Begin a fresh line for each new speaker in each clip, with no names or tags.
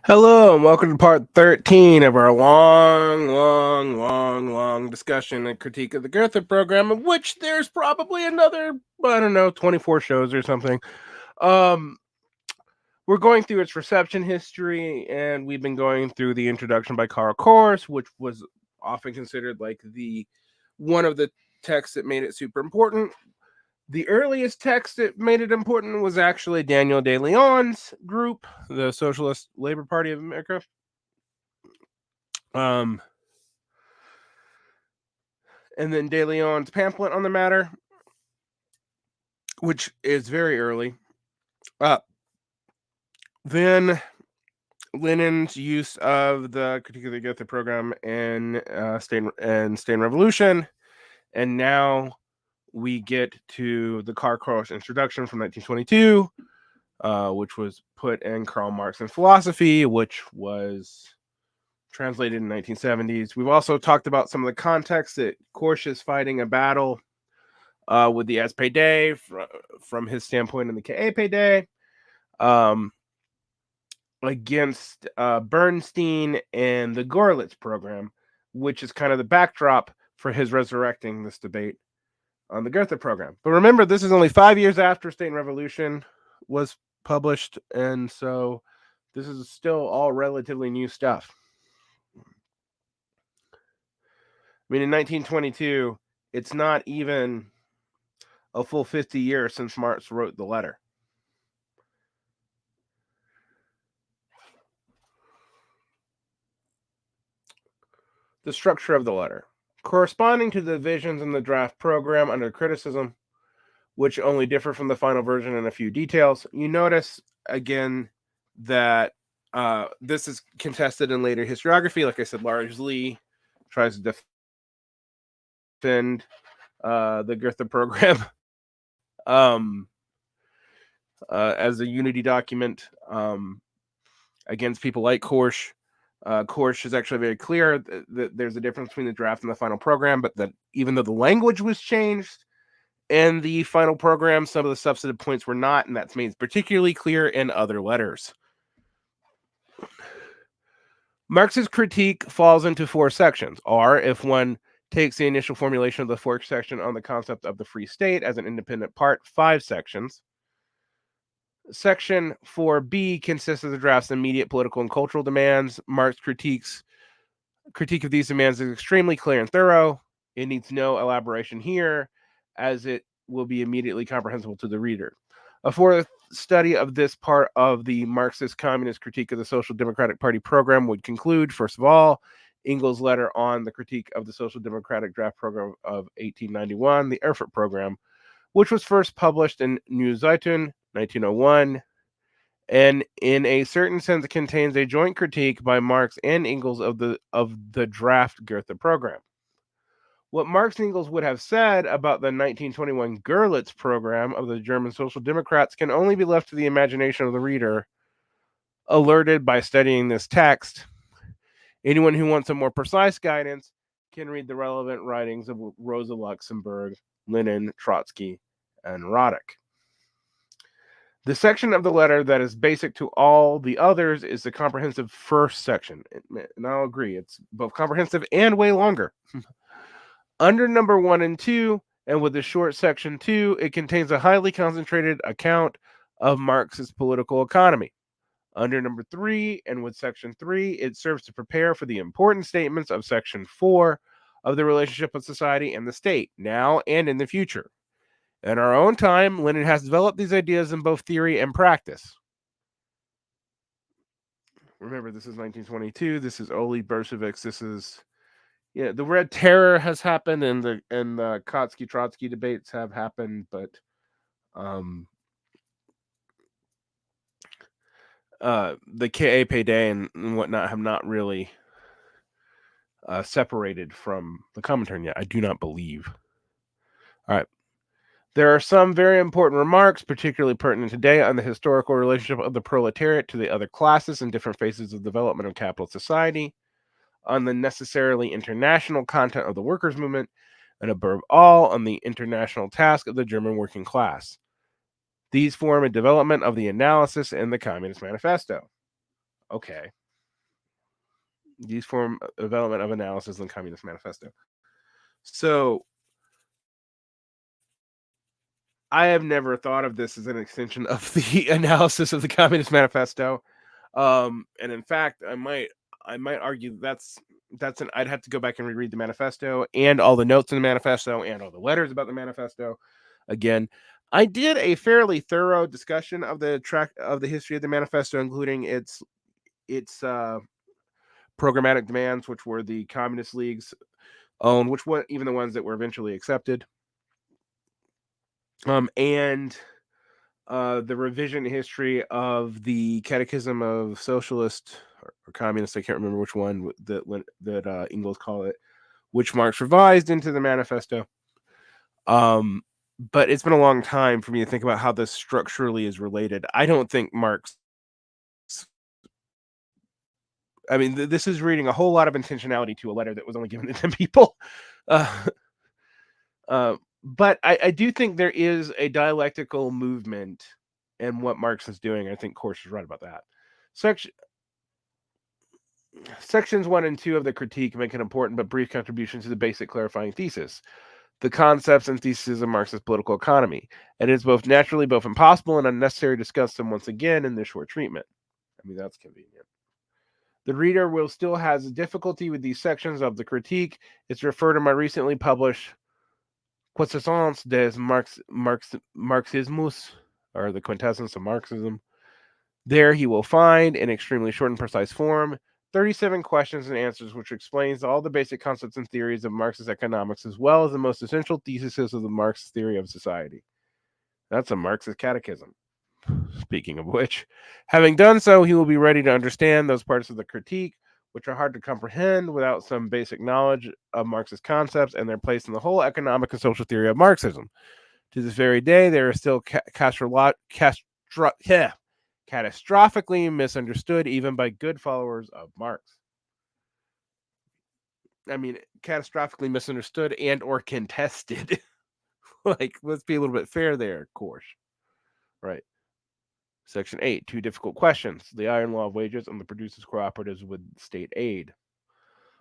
Hello, and welcome to part 13 of our long discussion and critique of the Gotha program, of which there's probably another, 24 shows or something. We're going through its reception history, and we've been going through the introduction by Karl Korsch, which was often considered like one of the texts that made it super important. The earliest text that made it important was actually Daniel de Leon's group, the Socialist Labor Party of America. And then De Leon's pamphlet on the matter, which is very early. Then Lenin's use of the critique of the Gotha program in State and Revolution, and now we get to the Korsch introduction from 1922, which was put in Karl Marx and Philosophy, which was translated in the 1970s. We've also talked about some of the context that Korsch is fighting a battle with the SPD from his standpoint in the KAPD against Bernstein and the Görlitz program, which is kind of the backdrop for his resurrecting this debate on the Gotha program. But remember, this is only 5 years after State and Revolution was published, and so this is still all relatively new stuff. I mean, in 1922, it's not even a full 50 years since Marx wrote the letter. The structure of the letter. Corresponding to the divisions in the draft program under criticism, which only differ from the final version in a few details, you notice again that this is contested in later historiography. Like I said, largely tries to defend the Gotha program as a unity document against people like Korsch. Korsch is actually very clear that there's a difference between the draft and the final program, but that even though the language was changed in the final program, some of the substantive points were not, and that's made particularly clear in other letters. Marx's critique falls into 4 sections, or if one takes the initial formulation of the fourth section on the concept of the free state as an independent part, 5 sections. Section 4b consists of the draft's immediate political and cultural demands. Marx's critique of these demands is extremely clear and thorough. It needs no elaboration here, as it will be immediately comprehensible to the reader. A fourth study of this part of the Marxist communist critique of the Social Democratic Party program would conclude, first of all, Engels' letter on the critique of the Social Democratic Draft Program of 1891, the Erfurt Program, which was first published in Neue Zeitung, 1901, and in a certain sense it contains a joint critique by Marx and Engels of the draft Gotha program. What Marx and Engels would have said about the 1921 Görlitz program of the German Social Democrats can only be left to the imagination of the reader, alerted by studying this text. Anyone who wants a more precise guidance can read the relevant writings of Rosa Luxemburg, Lenin, Trotsky, and Roddick. The section of the letter that is basic to all the others is the comprehensive first section. And I'll agree, it's both comprehensive and way longer. Under number 1 and 2, and with the short section 2, it contains a highly concentrated account of Marx's political economy. Under number 3, and with section 3, it serves to prepare for the important statements of section 4 of the relationship of society and the state, now and in the future. In our own time, Lenin has developed these ideas in both theory and practice. Remember, this is 1922. This is early Bolsheviks. This is, the Red Terror has happened, and the Kautsky-Trotsky debates have happened, but the KAPD and whatnot have not really separated from the Comintern yet. I do not believe. All right. There are some very important remarks, particularly pertinent today, on the historical relationship of the proletariat to the other classes in different phases of development of capitalist society, on the necessarily international content of the workers' movement, and above all, on the international task of the German working class. These form a development of the analysis in the Communist Manifesto. Okay. These form development of analysis in Communist Manifesto. So I have never thought of this as an extension of the analysis of the Communist Manifesto. And in fact, I might argue that's an I'd have to go back and reread the manifesto and all the notes in the manifesto and all the letters about the manifesto again. I did a fairly thorough discussion of the track of the history of the manifesto, including its programmatic demands, which were the communist leagues own, which were even the ones that were eventually accepted, and the revision history of the Catechism of Socialist or Communist. I can't remember which one that Engels call it, which Marx revised into the manifesto. But it's been a long time for me to think about how this structurally is related. I don't think Marx. I mean, this is reading a whole lot of intentionality to a letter that was only given to 10 people. Uh, but I do think there is a dialectical movement in what Marx is doing. I think Korsch is right about that. Sections 1 and 2 of the critique make an important but brief contribution to the basic clarifying thesis, the concepts and theses of Marxist political economy. And it is both impossible and unnecessary to discuss them once again in this short treatment. I mean, that's convenient. The reader will still has difficulty with these sections of the critique. It's referred to my recently published Quintessence des Marxismus, or the quintessence of Marxism. There he will find, in extremely short and precise form, 37 questions and answers, which explains all the basic concepts and theories of Marxist economics, as well as the most essential theses of the Marxist theory of society. That's a Marxist catechism. Speaking of which, having done so, he will be ready to understand those parts of the critique which are hard to comprehend without some basic knowledge of Marxist concepts and their place in the whole economic and social theory of Marxism. To this very day, they are still catastrophically misunderstood even by good followers of Marx. I mean, catastrophically misunderstood and or contested. Like, let's be a little bit fair there, Korsch. Right. Section 8, two difficult questions. The iron law of wages and the producers' cooperatives with state aid.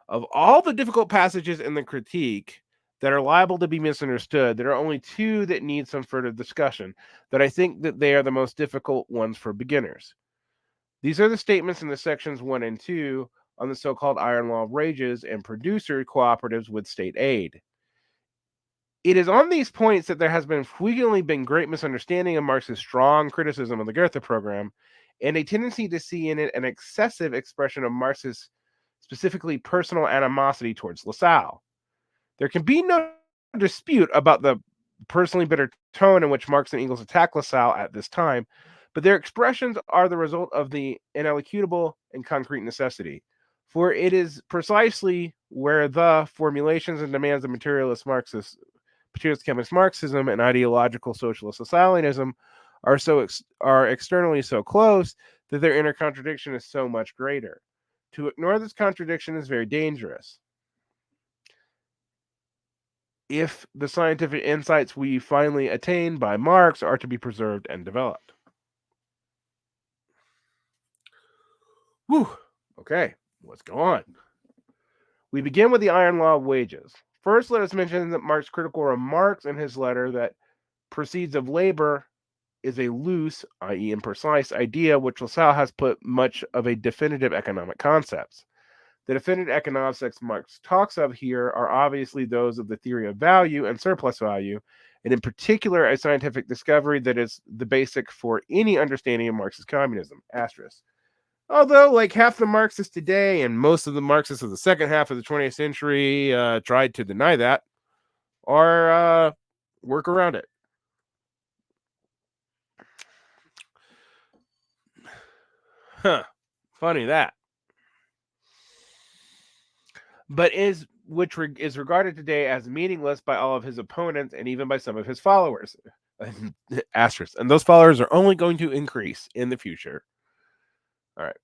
Of all the difficult passages in the critique that are liable to be misunderstood, there are only two that need some further discussion, that I think that they are the most difficult ones for beginners. These are the statements in the sections 1 and 2 on the so-called iron law of wages and producer cooperatives with state aid. It is on these points that there has frequently been great misunderstanding of Marx's strong criticism of the Gotha program, and a tendency to see in it an excessive expression of Marx's specifically personal animosity towards Lassalle. There can be no dispute about the personally bitter tone in which Marx and Engels attack Lassalle at this time, but their expressions are the result of the inelucutable and concrete necessity. For it is precisely where the formulations and demands of materialist chemist Marxism and ideological socialist Stalinism are externally so close that their inner contradiction is so much greater. To ignore this contradiction is very dangerous. If the scientific insights we finally attain by Marx are to be preserved and developed. Whew. Okay, let's go on. We begin with the iron law of wages. First, let us mention that Marx's critical remarks in his letter that proceeds of labor is a loose, i.e., imprecise idea which Lassalle has put much of a definitive economic concepts. The definitive economics Marx talks of here are obviously those of the theory of value and surplus value, and in particular a scientific discovery that is the basic for any understanding of Marxist communism, asterisk. Although, like half the Marxists today and most of the Marxists of the second half of the 20th century tried to deny that or work around it. Huh. Funny that. But is regarded today as meaningless by all of his opponents and even by some of his followers. Asterisk. And those followers are only going to increase in the future. All right.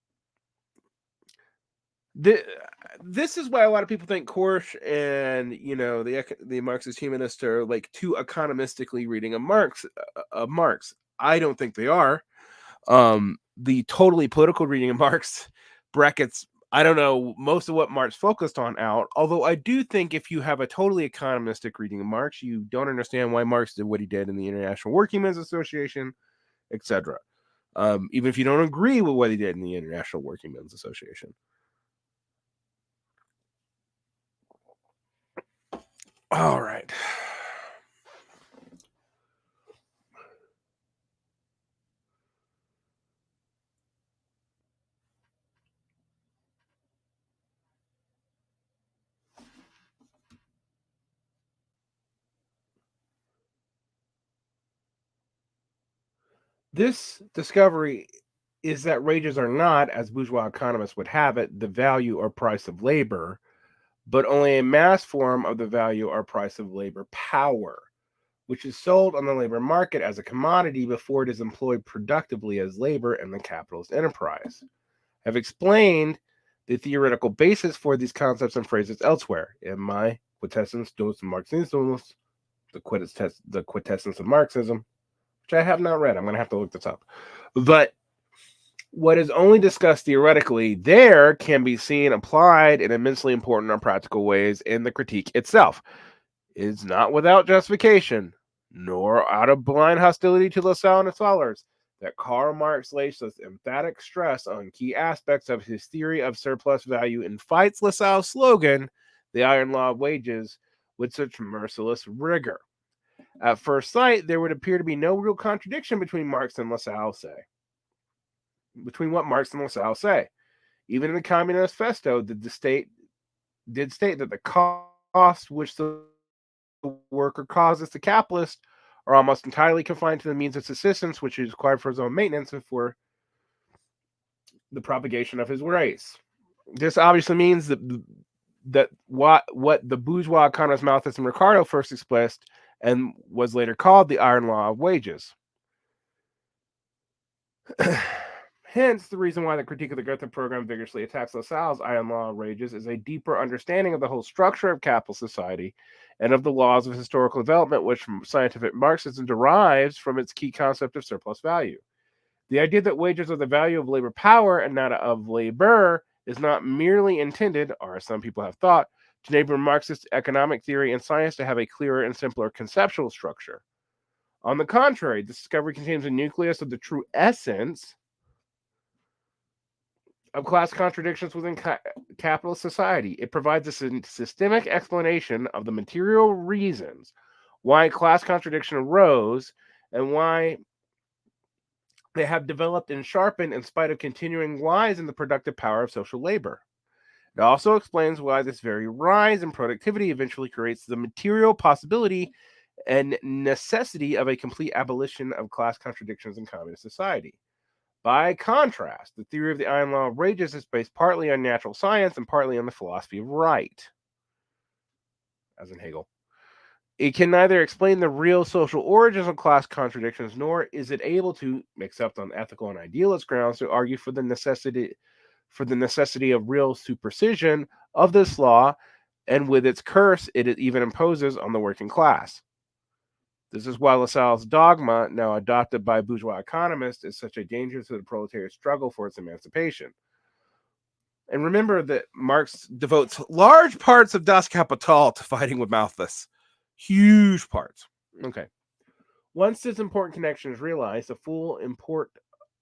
This is why a lot of people think Korsch and the Marxist humanists are like too economistically reading a Marx. I don't think they are. The totally political reading of Marx brackets, I don't know, most of what Marx focused on out, although I do think if you have a totally economistic reading of Marx, you don't understand why Marx did what he did in the International Working Men's Association, etc. Even if you don't agree with what he did in the International Working Men's Association. All right. This discovery is that wages are not, as bourgeois economists would have it, the value or price of labor, but only a mass form of the value or price of labor power, which is sold on the labor market as a commodity before it is employed productively as labor in the capitalist enterprise. I've explained the theoretical basis for these concepts and phrases elsewhere in my Quintessence dos Marxismus, the quintessence of Marxism, which I have not read. I'm going to have to look this up. But what is only discussed theoretically there can be seen applied in immensely important and practical ways in the critique itself. It is not without justification, nor out of blind hostility to Lassalle and his followers, that Karl Marx lays such emphatic stress on key aspects of his theory of surplus value and fights Lassalle's slogan, the iron law of wages, with such merciless rigor. At first sight, there would appear to be no real contradiction between Marx and Lassalle between what Marx and Lassalle say. Even in the Communist Manifesto, the state did state that the costs which the worker causes the capitalist are almost entirely confined to the means of subsistence which is required for his own maintenance and for the propagation of his race. This obviously means that what the bourgeois economist Malthus and Ricardo first expressed and was later called the iron law of wages. Hence, the reason why the critique of the Gotha program vigorously attacks Lassalle's iron law of wages is a deeper understanding of the whole structure of capital society and of the laws of historical development, which scientific Marxism derives from its key concept of surplus value. The idea that wages are the value of labor power and not of labor is not merely intended, or as some people have thought, to enable Marxist economic theory and science to have a clearer and simpler conceptual structure. On the contrary, this discovery contains a nucleus of the true essence of class contradictions within capitalist society. It provides a systemic explanation of the material reasons why class contradiction arose and why they have developed and sharpened in spite of continuing rise in the productive power of social labor. It also explains why this very rise in productivity eventually creates the material possibility and necessity of a complete abolition of class contradictions in communist society. By contrast, the theory of the iron law of wages is based partly on natural science and partly on the philosophy of right, as in Hegel. It can neither explain the real social origins of class contradictions, nor is it able to, except on ethical and idealist grounds, to argue for the necessity of real superstition of this law, and with its curse it even imposes on the working class. This is why Lassalle's dogma, now adopted by bourgeois economists, is such a danger to the proletariat struggle for its emancipation. And remember that Marx devotes large parts of Das Kapital to fighting with Malthus. Huge parts. Okay. Once this important connection is realized, the full import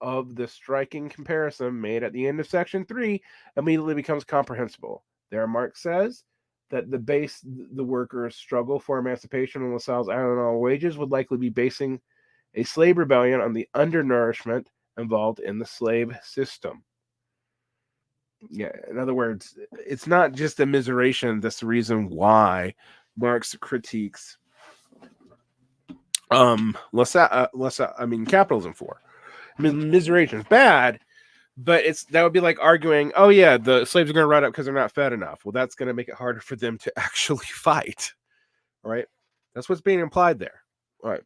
of the striking comparison made at the end of section 3 immediately becomes comprehensible. There, Marx says that the workers' struggle for emancipation and Lassalle's iron law wages would likely be basing a slave rebellion on the undernourishment involved in the slave system. Yeah, in other words, it's not just a miseration that's the reason why Marx critiques capitalism for. I mean, miseration is bad, but that would be like arguing, oh yeah, the slaves are going to run up because they're not fed enough. Well, that's going to make it harder for them to actually fight. All right, that's what's being implied there. All right.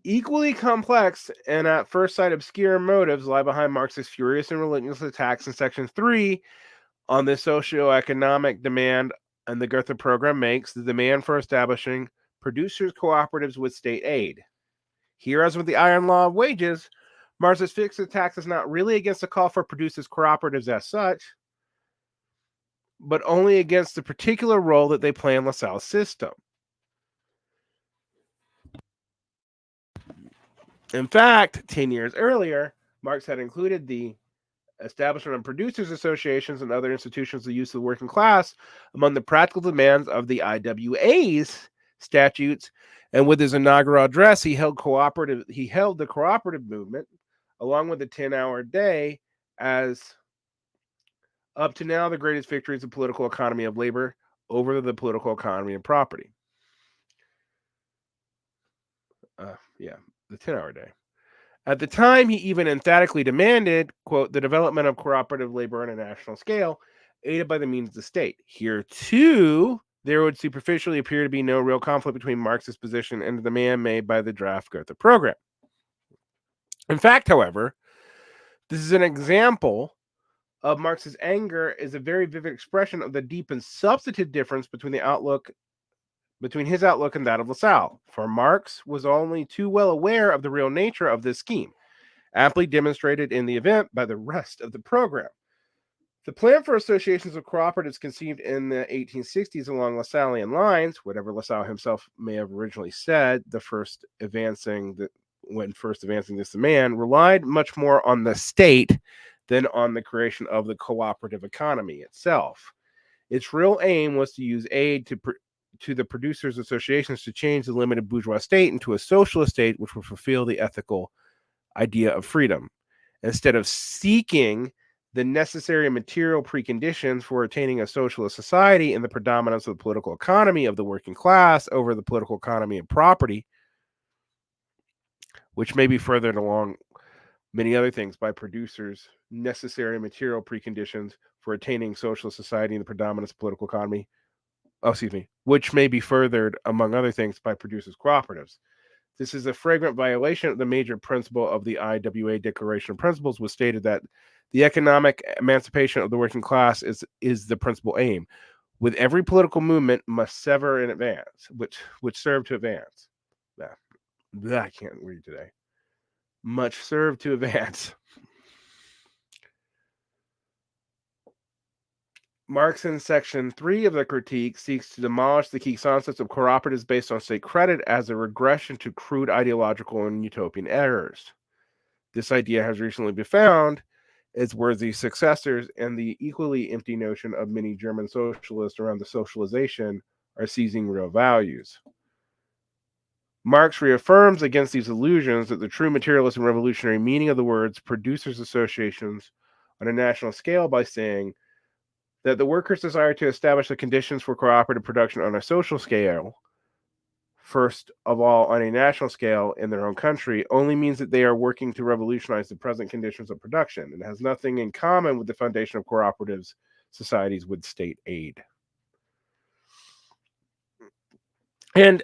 Equally complex and at first sight obscure motives lie behind Marx's furious and relentless attacks in Section 3 on the socioeconomic demand, and the Gotha program makes the demand for establishing producers' cooperatives with state aid. Here, as with the iron law of wages, Marx's fixed attack is not really against the call for producers' cooperatives as such, but only against the particular role that they play in Lassalle's system. In fact, 10 years earlier, Marx had included the establishment of producers' associations and other institutions of use of the working class among the practical demands of the IWA's statutes, and with his inaugural address, he held the cooperative movement, along with the 10-hour day, as up to now the greatest victories of political economy of labor over the political economy of property. The 10-hour day. At the time, he even emphatically demanded, quote, the development of cooperative labor on a national scale, aided by the means of the state. Here, too, there would superficially appear to be no real conflict between Marx's position and the demand made by the Draft Gotha program. In fact, however, this is an example of Marx's anger is a very vivid expression of the deep and substantive difference between his outlook and that of Lassalle. For Marx was only too well aware of the real nature of this scheme, amply demonstrated in the event by the rest of the program. The plan for associations of cooperatives conceived in the 1860s along Lassallean lines, whatever Lassalle himself may have originally said, when first advancing this demand, relied much more on the state than on the creation of the cooperative economy itself. Its real aim was to use aid to the producers' associations to change the limited bourgeois state into a socialist state which would fulfill the ethical idea of freedom. Instead of seeking the necessary material preconditions for attaining a socialist society in the predominance of the political economy of the working class over the political economy of property, which may be furthered along many other things by producers' necessary material preconditions for attaining socialist society in the predominance of political economy, which may be furthered, among other things, by producers' cooperatives. This is a flagrant violation of the major principle of the IWA Declaration of Principles, was stated that the economic emancipation of the working class is the principal aim, with every political movement must sever in advance, which serve to advance. I can't read today. Much serve to advance. Marx in section 3 of the critique seeks to demolish the key concepts of cooperatives based on state credit as a regression to crude ideological and utopian errors. This idea has recently been found as worthy successors, and the equally empty notion of many German socialists around the socialization are seizing real values. Marx reaffirms against these illusions that the true materialist and revolutionary meaning of the words producers' associations on a national scale by saying that the workers' desire to establish the conditions for cooperative production on a social scale, first of all on a national scale in their own country, only means that they are working to revolutionize the present conditions of production and has nothing in common with the foundation of cooperatives societies with state aid. And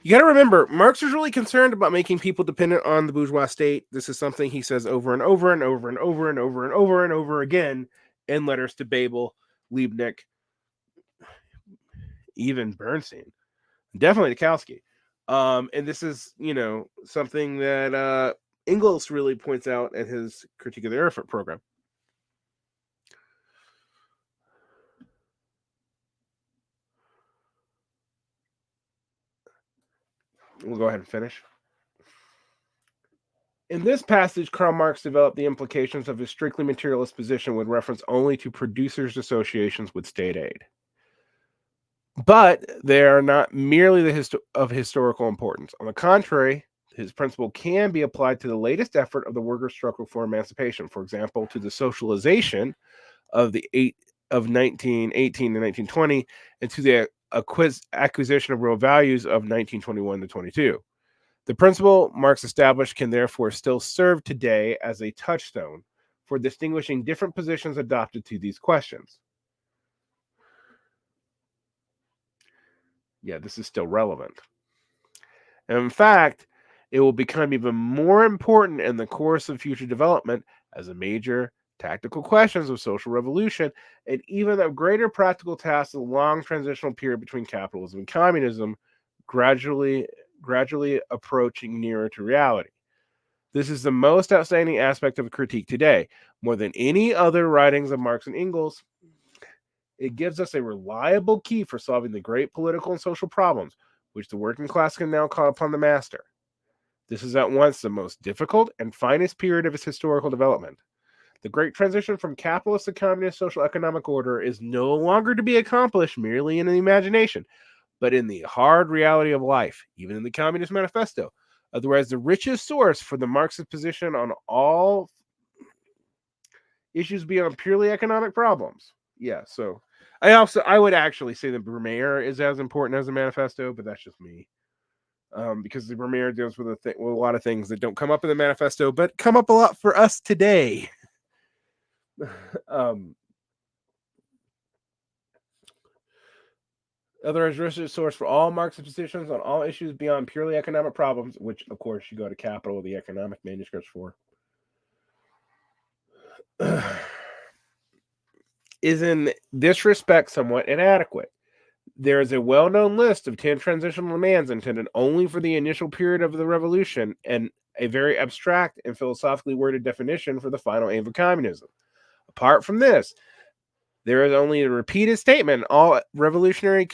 you got to remember, Marx was really concerned about making people dependent on the bourgeois state. This is something he says over and over and over and over and over and over and over again in letters to Babel, Liebknecht, even Bernstein, definitely to Kautsky. And this is, something that Engels really points out in his critique of the Draft program. We'll go ahead and finish. In this passage, Karl Marx developed the implications of his strictly materialist position with reference only to producers' associations with state aid. But they are not merely of historical importance. On the contrary, his principle can be applied to the latest effort of the worker struggle for emancipation. For example, to the socialization of 1918 to 1920, and to the acquisition of real values of 1921 to 22. The principle Marx established can therefore still serve today as a touchstone for distinguishing different positions adopted to these questions. Yeah, this is still relevant. And in fact, it will become even more important in the course of future development as a major tactical questions of social revolution and even of greater practical tasks of the long transitional period between capitalism and communism gradually gradually approaching nearer to reality. This is the most outstanding aspect of critique today. More than any other writings of Marx and Engels, it gives us a reliable key for solving the great political and social problems which the working class can now call upon the master. This is at once the most difficult and finest period of its historical development. The great transition from capitalist to communist social economic order is no longer to be accomplished merely in the imagination, but in the hard reality of life, even in the Communist Manifesto. Otherwise, the richest source for the Marxist position on all issues beyond purely economic problems. Yeah, so I would actually say the Brumaire is as important as the manifesto, but that's just me. Because the Brumaire deals with a lot of things that don't come up in the manifesto, but come up a lot for us today. Other richest source for all Marxist positions on all issues beyond purely economic problems, which of course you go to Capital, the economic manuscripts for, is in this respect somewhat inadequate. There is a well-known list of 10 transitional demands intended only for the initial period of the revolution, and a very abstract and philosophically worded definition for the final aim of communism. Apart from this, there is only a repeated statement. All revolutionary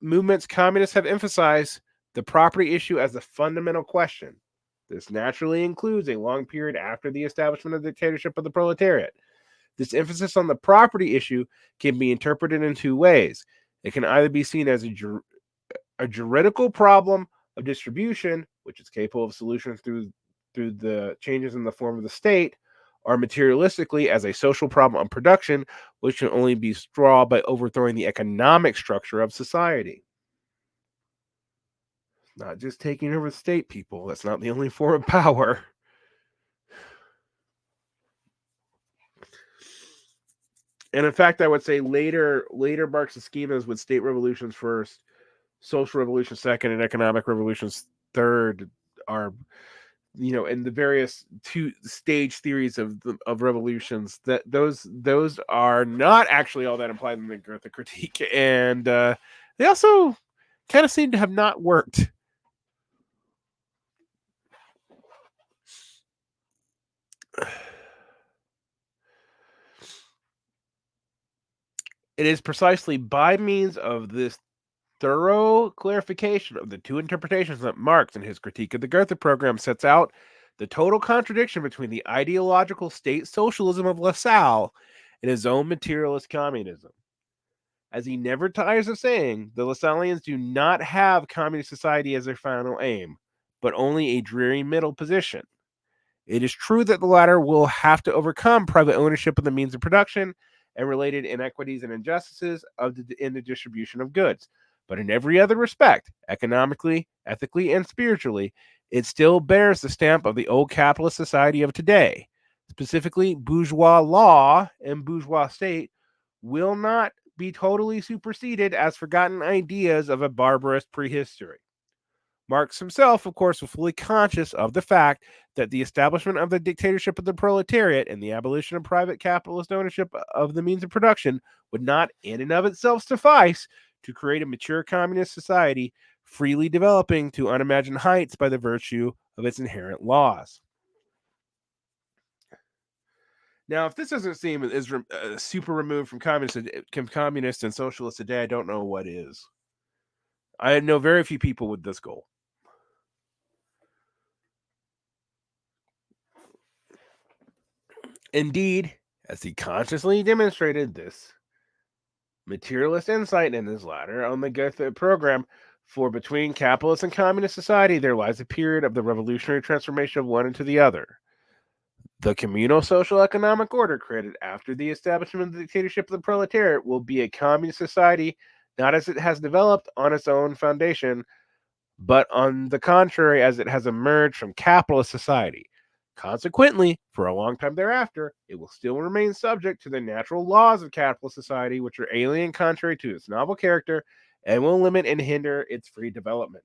movements communists have emphasized the property issue as the fundamental question. This naturally includes a long period after the establishment of the dictatorship of the proletariat. This emphasis on the property issue can be interpreted in two ways. It can either be seen as a juridical problem of distribution, which is capable of solution through the changes in the form of the state, or materialistically as a social problem of production, which can only be solved by overthrowing the economic structure of society. Not just taking over the state, people. That's not the only form of power. And in fact, I would say later Marxist schemas with state revolutions first, social revolution second, and economic revolutions third are, in the various two stage theories of revolutions, that those are not actually all that implied in the Gotha critique, and they also kind of seem to have not worked. It is precisely by means of this thorough clarification of the two interpretations that Marx, in his critique of the Gotha program, sets out the total contradiction between the ideological state socialism of Lassalle and his own materialist communism. As he never tires of saying, the Lassalleans do not have communist society as their final aim, but only a dreary middle position. It is true that the latter will have to overcome private ownership of the means of production and related inequities and injustices in the distribution of goods. But in every other respect, economically, ethically, and spiritually, it still bears the stamp of the old capitalist society of today. Specifically, bourgeois law and bourgeois state will not be totally superseded as forgotten ideas of a barbarous prehistory. Marx himself, of course, was fully conscious of the fact that the establishment of the dictatorship of the proletariat and the abolition of private capitalist ownership of the means of production would not, in and of itself, suffice to create a mature communist society freely developing to unimagined heights by the virtue of its inherent laws. Now, if this doesn't seem as super removed from communists and socialists today, I don't know what is. I know very few people with this goal. Indeed, as he consciously demonstrated this materialist insight in his ladder on the Gotha program, for between capitalist and communist society there lies a period of the revolutionary transformation of one into the other. The communal social economic order created after the establishment of the dictatorship of the proletariat will be a communist society, not as it has developed on its own foundation, but on the contrary, as it has emerged from capitalist society. Consequently, for a long time thereafter, it will still remain subject to the natural laws of capitalist society, which are alien and contrary to its novel character, and will limit and hinder its free development.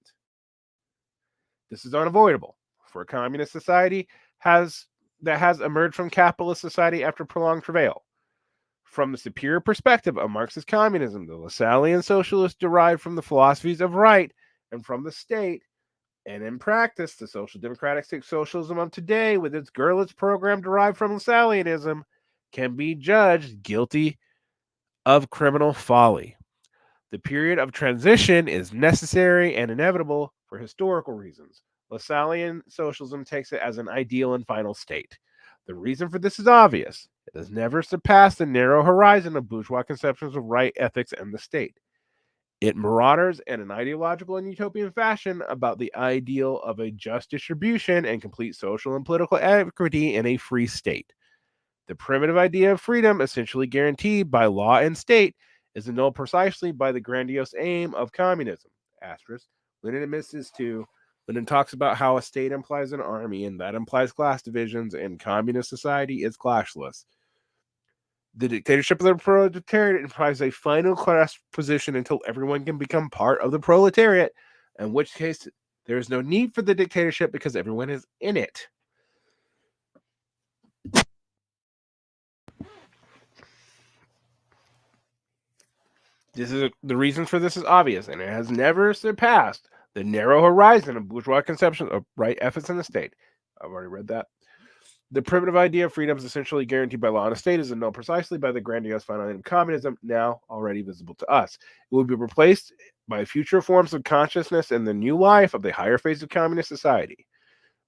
This is unavoidable, for a communist society that has emerged from capitalist society after prolonged travail. From the superior perspective of Marxist communism, the Lassallean socialists derived from the philosophies of right and from the state And in practice, the social democratic socialism of today, with its Gerlitz program derived from Lassalleanism, can be judged guilty of criminal folly. The period of transition is necessary and inevitable for historical reasons. Lassallean socialism takes it as an ideal and final state. The reason for this is obvious. It has never surpassed the narrow horizon of bourgeois conceptions of right, ethics, and the state. It marauders in an ideological and utopian fashion about the ideal of a just distribution and complete social and political equity in a free state. The primitive idea of freedom, essentially guaranteed by law and state, is annulled precisely by the grandiose aim of communism. Asterisk. Lenin admits this too. Lenin talks about how a state implies an army, and that implies class divisions, and communist society is classless. The dictatorship of the proletariat implies a final class position until everyone can become part of the proletariat, in which case there is no need for the dictatorship because everyone is in it. The reason for this is obvious, and it has never surpassed the narrow horizon of bourgeois conception of right, ethics, and the state. I've already read that. The primitive idea of freedom is essentially guaranteed by law and a state is annulled precisely by the grandiose final end of communism, now already visible to us. It will be replaced by future forms of consciousness and the new life of the higher phase of communist society.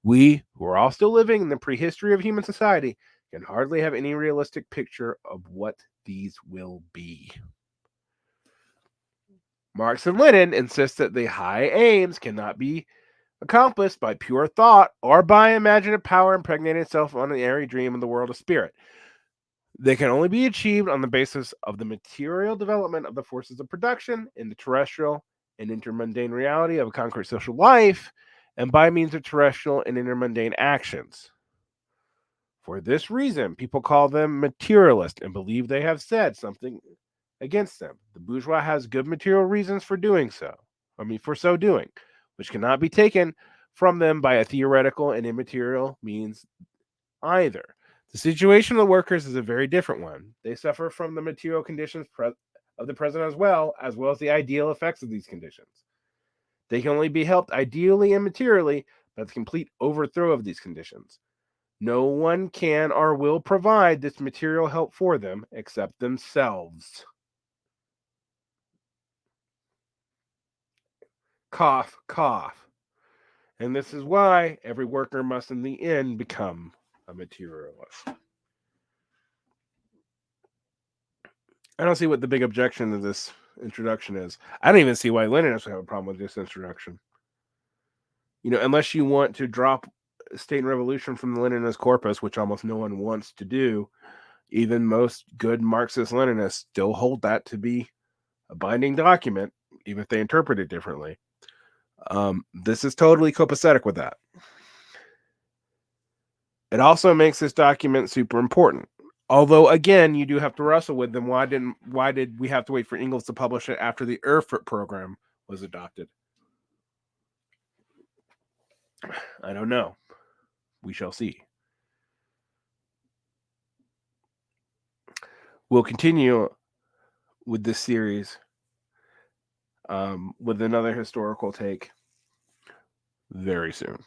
We, who are all still living in the prehistory of human society, can hardly have any realistic picture of what these will be. Marx and Lenin insist that the high aims cannot be accomplished by pure thought or by imaginative power impregnating itself on an airy dream in the world of spirit. They can only be achieved on the basis of the material development of the forces of production in the terrestrial and intermundane reality of concrete social life, and by means of terrestrial and intermundane actions. For this reason, people call them materialist and believe they have said something against them. The bourgeois has good material reasons for doing so, for so doing, which cannot be taken from them by a theoretical and immaterial means either. The situation of the workers is a very different one. They suffer from the material conditions of the present as well as the ideal effects of these conditions. They can only be helped ideally and materially by the complete overthrow of these conditions. No one can or will provide this material help for them except themselves. Cough, cough. And this is why every worker must in the end become a materialist. I don't see what the big objection to this introduction is. I don't even see why Leninists have a problem with this introduction. Unless you want to drop State and Revolution from the Leninist corpus, which almost no one wants to do, even most good Marxist-Leninists still hold that to be a binding document, even if they interpret it differently. This is totally copacetic with that. It also makes this document super important. Although, again, you do have to wrestle with them. Why did we have to wait for Engels to publish it after the Erfurt program was adopted? I don't know. We shall see. We'll continue with this series with another historical take very soon.